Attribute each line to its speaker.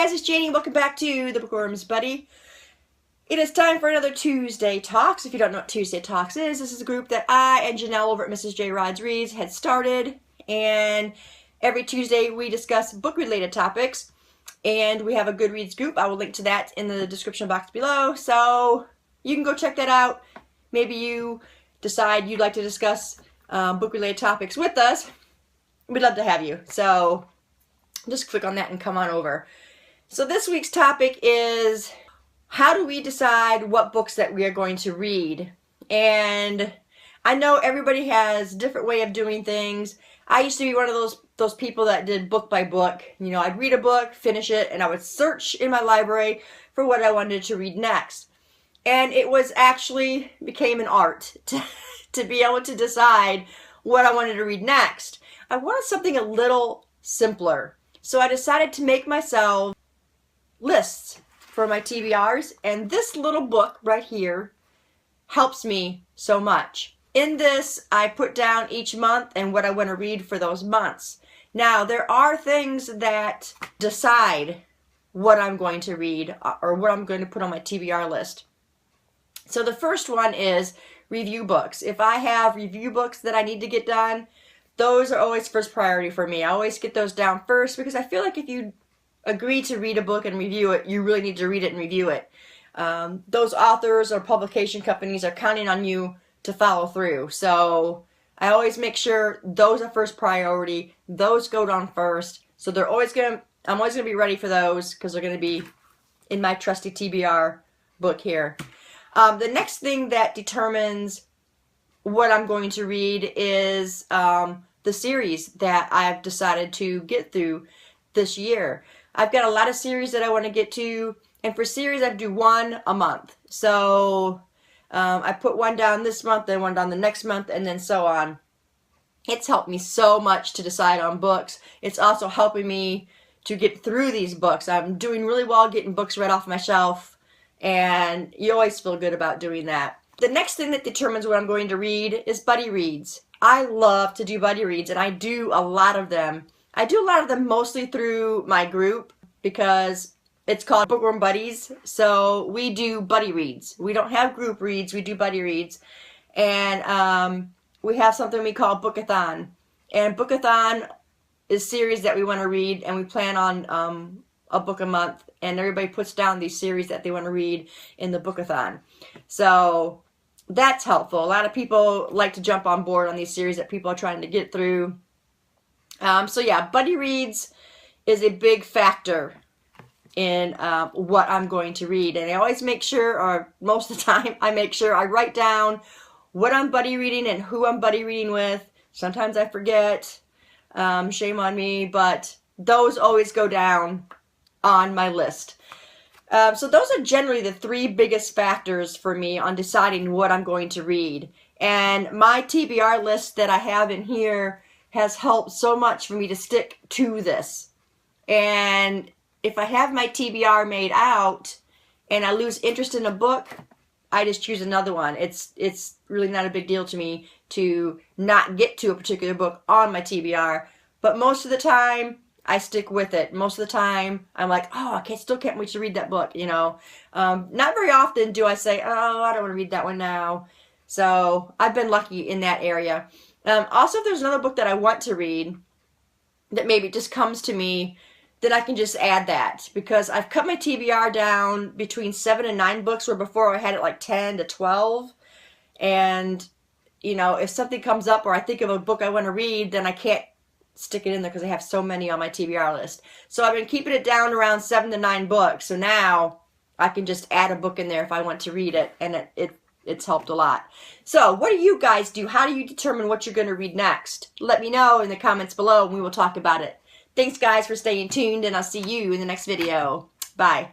Speaker 1: Hey guys, it's Janie. Welcome back to the Bookworms Buddy. It is time for another Tuesday Talks. If you don't know what Tuesday Talks is, this is a group that I and Janelle over at Mrs. J. Rod's Reads had started. And every Tuesday we discuss book-related topics. And we have a Goodreads group. I will link to that in the description box below. So you can go check that out. Maybe you decide you'd like to discuss book-related topics with us. We'd love to have you. So just click on that and come on over. So this week's topic is, how do we decide what books that we are going to read? And I know everybody has a different way of doing things. I used to be one of those people that did book by book. You know, I'd read a book, finish it, and I would search in my library for what I wanted to read next. And it was actually became an art to be able to decide what I wanted to read next. I wanted something a little simpler. So I decided to make myself lists for my TBRs, and this little book right here helps me so much. In this, I put down each month and what I want to read for those months. Now, there are things that decide what I'm going to read or what I'm going to put on my TBR list. So the first one is review books. If I have review books that I need to get done, those are always first priority for me. I always get those down first because I feel like if you agree to read a book and review it, you really need to read it and review it. Those authors or publication companies are counting on you to follow through. So I always make sure those are first priority. Those go down first. So I'm always gonna be ready for those because they're gonna be in my trusty TBR book here. The next thing that determines what I'm going to read is the series that I've decided to get through this year. I've got a lot of series that I want to get to, and for series I do one a month. So I put one down this month, then one down the next month, and then so on. It's helped me so much to decide on books. It's also helping me to get through these books. I'm doing really well getting books right off my shelf, and you always feel good about doing that. The next thing that determines what I'm going to read is buddy reads. I love to do buddy reads, and I do a lot of them. I do a lot of them mostly through my group because it's called Bookworm Buddies. So we do buddy reads. We don't have group reads, we do buddy reads. And we have something we call Bookathon. And Bookathon is series that we want to read, and we plan on a book a month, and everybody puts down these series that they want to read in the Bookathon. So that's helpful. A lot of people like to jump on board on these series that people are trying to get through. So yeah, buddy reads is a big factor in what I'm going to read. And I always make sure, or most of the time, I make sure I write down what I'm buddy reading and who I'm buddy reading with. Sometimes I forget, shame on me, but those always go down on my list. So those are generally the three biggest factors for me on deciding what I'm going to read. And my TBR list that I have in here has helped so much for me to stick to this. And if I have my TBR made out and I lose interest in a book, I just choose another one. It's really not a big deal to me to not get to a particular book on my TBR. But most of the time, I stick with it. Most of the time, I'm like, oh, I still can't wait to read that book, you know. Not very often do I say, oh, I don't want to read that one now. So I've been lucky in that area. Also, if there's another book that I want to read that maybe just comes to me, then I can just add that. Because I've cut my TBR down between 7 and 9 books, where before I had it like 10 to 12. And, you know, if something comes up or I think of a book I want to read, then I can't stick it in there because I have so many on my TBR list. So I've been keeping it down around 7 to 9 books. So now I can just add a book in there if I want to read it, and it's helped a lot. So what do you guys do? How do you determine what you're going to read next? Let me know in the comments below and we will talk about it. Thanks guys for staying tuned, and I'll see you in the next video. Bye.